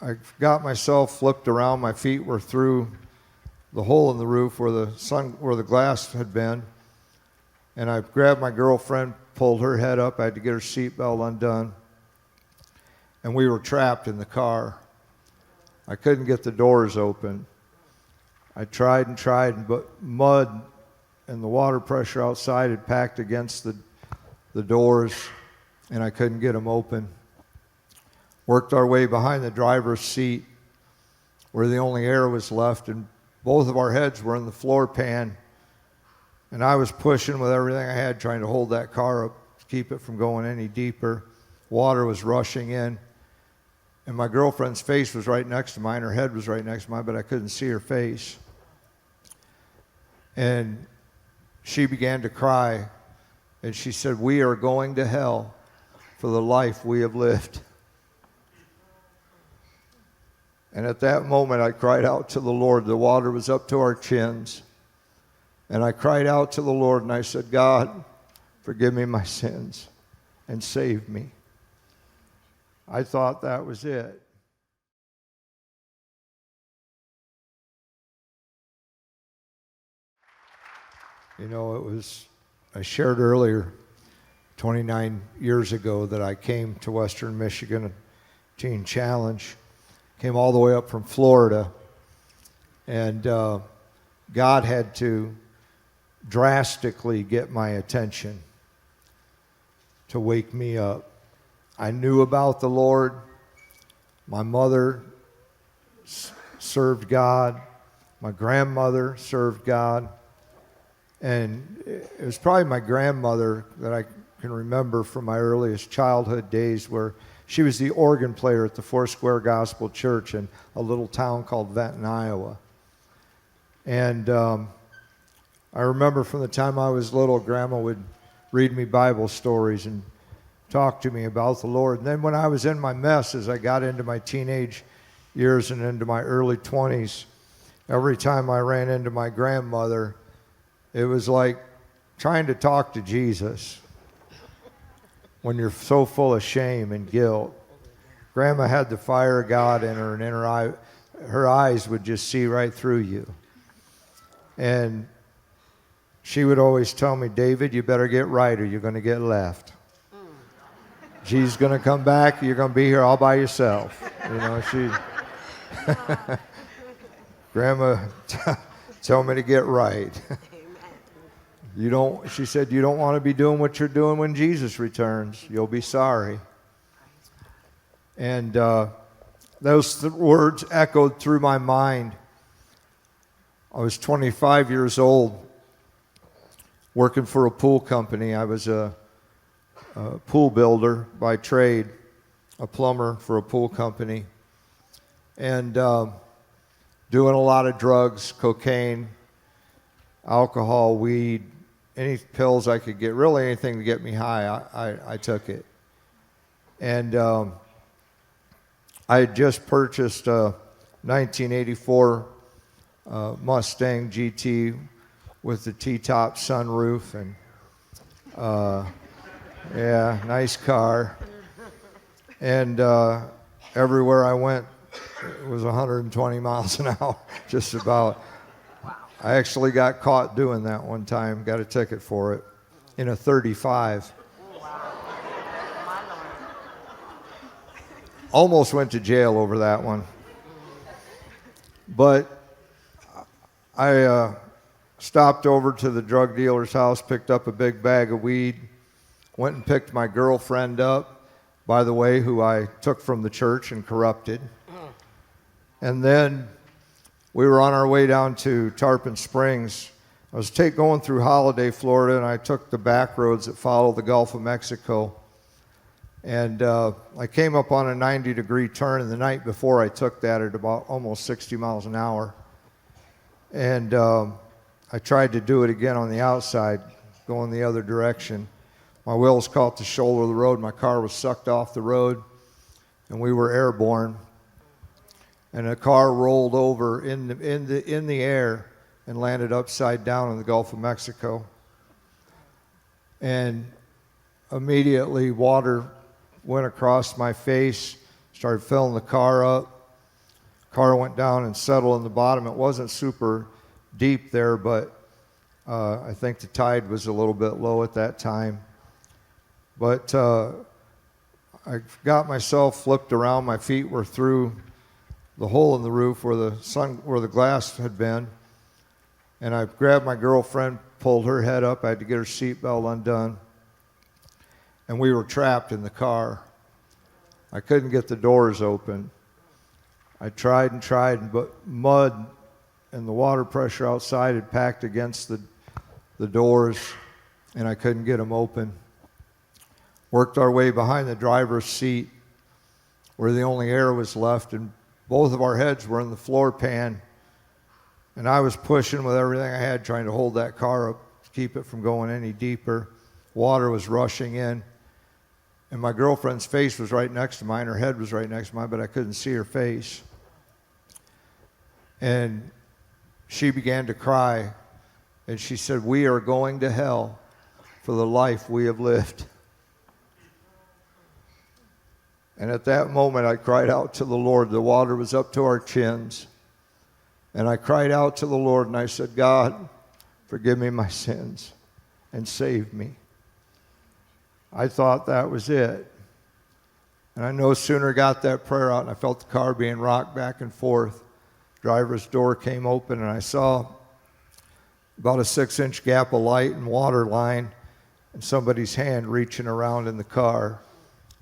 I got myself flipped around. My feet were through the hole in the roof where the glass had been. And I grabbed my girlfriend, pulled her head up. I had to get her seatbelt undone. And we were trapped in the car. I couldn't get the doors open. I tried and tried, but mud and the water pressure outside had packed against the doors, and I couldn't get them open. Worked our way behind the driver's seat where the only air was left, and both of our heads were in the floor pan. And I was pushing with everything I had, trying to hold that car up to keep it from going any deeper. Water was rushing in. And my girlfriend's face was right next to mine. Her head was right next to mine, but I couldn't see her face. And she began to cry. And she said, "We are going to hell for the life we have lived." And at that moment, I cried out to the Lord. The water was up to our chins. And I cried out to the Lord, and I said, "God, forgive me my sins and save me." I thought that was it. You know, I shared earlier, 29 years ago, that I came to Western Michigan Teen Challenge. Came all the way up from Florida. And God had to drastically get my attention to wake me up. I knew about the Lord. My mother served God. My grandmother served God. And it was probably my grandmother that I can remember from my earliest childhood days, where she was the organ player at the Foursquare Gospel Church in a little town called Benton, Iowa. And I remember from the time I was little, Grandma would read me Bible stories and talk to me about the Lord. And then when I was in my mess, as I got into my teenage years and into my early 20s, every time I ran into my grandmother, it was like trying to talk to Jesus when you're so full of shame and guilt. Grandma had the fire of God in her, and in her eyes would just see right through you. And she would always tell me, "David, you better get right or you're going to get left. Jesus going to come back, you're going to be here all by yourself." You know, Grandma told me to get right. She said, "You don't want to be doing what you're doing when Jesus returns. You'll be sorry." And those words echoed through my mind. I was 25 years old, working for a pool company. I was a pool builder by trade, a plumber for a pool company, and doing a lot of drugs, cocaine, alcohol, weed, any pills I could get, really anything to get me high, I took it. And I had just purchased a 1984 Mustang GT with the T-top sunroof, and yeah, nice car. And everywhere I went, it was 120 miles an hour, just about. I actually got caught doing that one time, got a ticket for it, in a 35. Almost went to jail over that one. But I stopped over to the drug dealer's house, picked up a big bag of weed, went and picked my girlfriend up, by the way, who I took from the church and corrupted. And then we were on our way down to Tarpon Springs. I was going through Holiday, Florida, and I took the back roads that follow the Gulf of Mexico. And I came up on a 90-degree turn, and the night before I took that at about almost 60 miles an hour. And I tried to do it again on the outside, going the other direction. My wheels caught the shoulder of the road. My car was sucked off the road, and we were airborne. And a car rolled over in the air and landed upside down in the Gulf of Mexico. And immediately water went across my face, started filling the car up. car went down and settled in the bottom. It wasn't super deep there, but I think the tide was a little bit low at that time. But I got myself flipped around. My feet were through the hole in the roof where the glass had been. And I grabbed my girlfriend, pulled her head up. I had to get her seatbelt undone. And we were trapped in the car. I couldn't get the doors open. I tried and tried, but mud and the water pressure outside had packed against the doors, and I couldn't get them open. Worked our way behind the driver's seat where the only air was left, and both of our heads were in the floor pan. And I was pushing with everything I had, trying to hold that car up to keep it from going any deeper. Water was rushing in. And my girlfriend's face was right next to mine. Her head was right next to mine, but I couldn't see her face. And she began to cry. And she said, "We are going to hell for the life we have lived." And at that moment, I cried out to the Lord. The water was up to our chins. And I cried out to the Lord, and I said, "God, forgive me my sins and save me." I thought that was it. And I no sooner got that prayer out, and I felt the car being rocked back and forth. Driver's door came open, and I saw about a 6-inch gap of light and water line and somebody's hand reaching around in the car.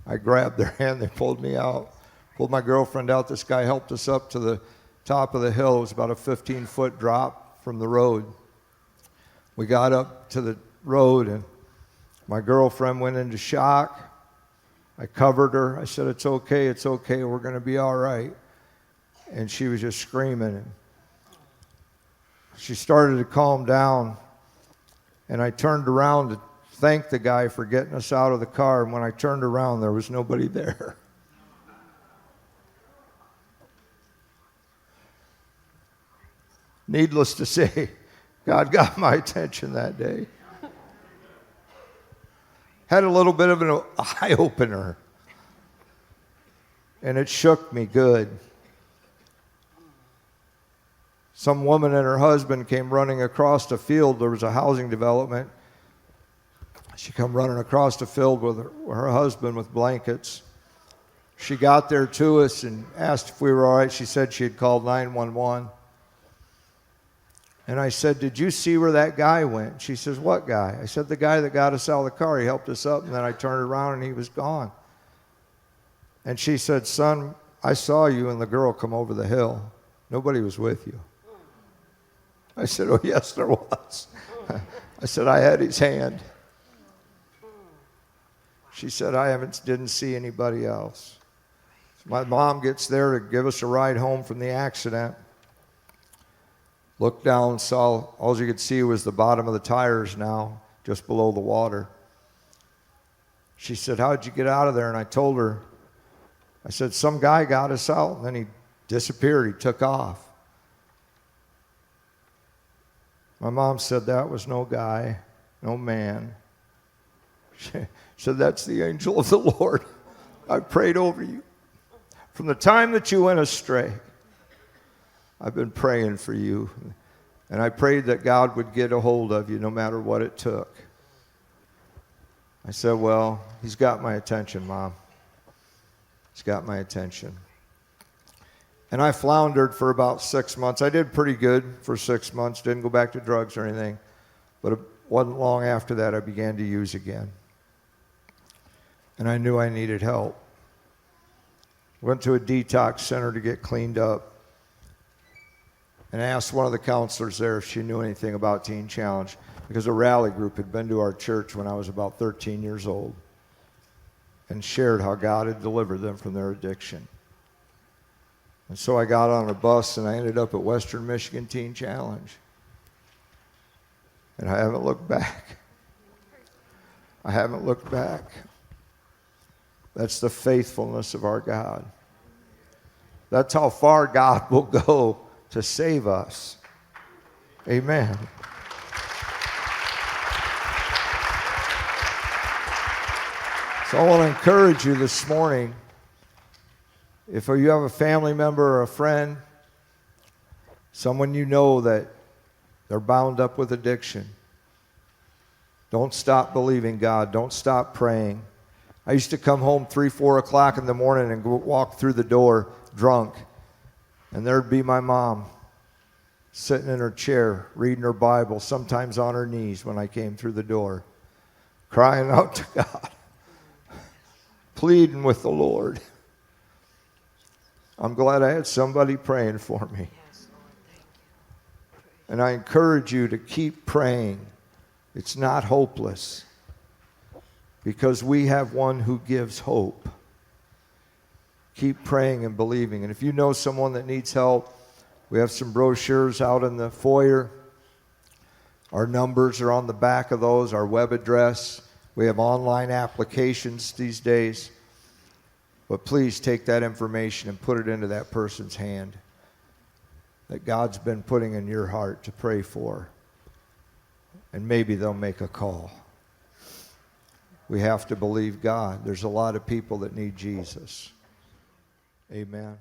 I grabbed their hand. They pulled me out, pulled my girlfriend out. This guy helped us up to the top of the hill. It was about a 15-foot drop from the road. We got up to the road, and my girlfriend went into shock. I covered her. I said, it's okay, we're going to be all right. And she was just screaming. She started to calm down, and I turned around to thank the guy for getting us out of the car, and when I turned around, there was nobody there. Needless to say, God got my attention that day. Had a little bit of an eye-opener, and it shook me good. Some woman and her husband came running across the field. There was a housing development. She come running across the field with her husband with blankets. She got there to us and asked if we were all right. She said she had called 911. And I said, "Did you see where that guy went?" She says, "What guy?" I said, "The guy that got us out of the car. He helped us up." And then I turned around and he was gone. And she said, "Son, I saw you and the girl come over the hill. Nobody was with you." I said, "Oh, yes, there was." I said, "I had his hand." She said, didn't see anybody else." So my mom gets there to give us a ride home from the accident. Looked down, saw all you could see was the bottom of the tires now, just below the water. She said, "How'd you get out of there?" And I told her, I said, "Some guy got us out," and then he disappeared. He took off. My mom said, "That was no guy, no man." She said, "That's the angel of the Lord. I prayed over you. From the time that you went astray, I've been praying for you, and I prayed that God would get a hold of you no matter what it took." I said, "Well, he's got my attention, Mom. He's got my attention." And I floundered for about 6 months. I did pretty good for 6 months, didn't go back to drugs or anything, but it wasn't long after that I began to use again. And I knew I needed help. Went to a detox center to get cleaned up. And I asked one of the counselors there if she knew anything about Teen Challenge, because a rally group had been to our church when I was about 13 years old and shared how God had delivered them from their addiction. And so I got on a bus and I ended up at Western Michigan Teen Challenge. And I haven't looked back. I haven't looked back. That's the faithfulness of our God. That's how far God will go to save us. Amen. So I want to encourage you this morning If you have a family member or a friend, someone you know that they're bound up with addiction, don't stop believing God. Don't stop praying. I used to come home 3, 4 o'clock in the morning and walk through the door drunk. And there'd be my mom sitting in her chair, reading her Bible, sometimes on her knees when I came through the door, crying out to God, pleading with the Lord. I'm glad I had somebody praying for me. And I encourage you to keep praying. It's not hopeless, because we have one who gives hope. Keep praying and believing. And if you know someone that needs help, we have some brochures out in the foyer. Our numbers are on the back of those, our web address. We have online applications these days. But please take that information and put it into that person's hand that God's been putting in your heart to pray for. And maybe they'll make a call. We have to believe God. There's a lot of people that need Jesus. Amen.